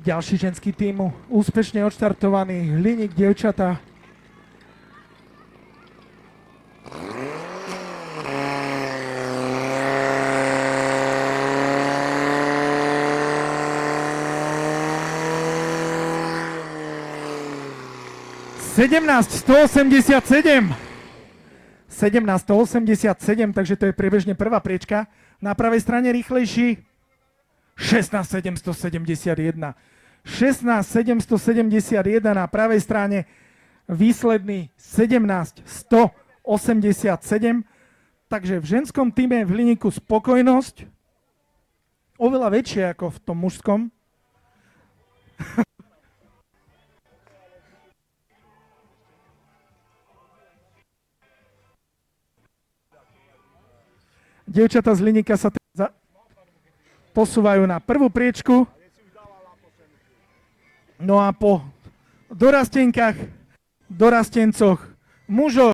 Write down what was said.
Ďalší ženský tím úspešne odštartovaný, Hliník dievčatá. Sedemnásť 187, takže to je priebežne prvá priečka. Na pravej strane rýchlejší 16 771. 16 771 na pravej strane, výsledný 17 187. Takže v ženskom týme v Hliníku spokojnosť oveľa väčšia ako v tom mužskom. Dievčatá z Hliníka sa posúvajú na prvú priečku. No a po dorastencoch mužov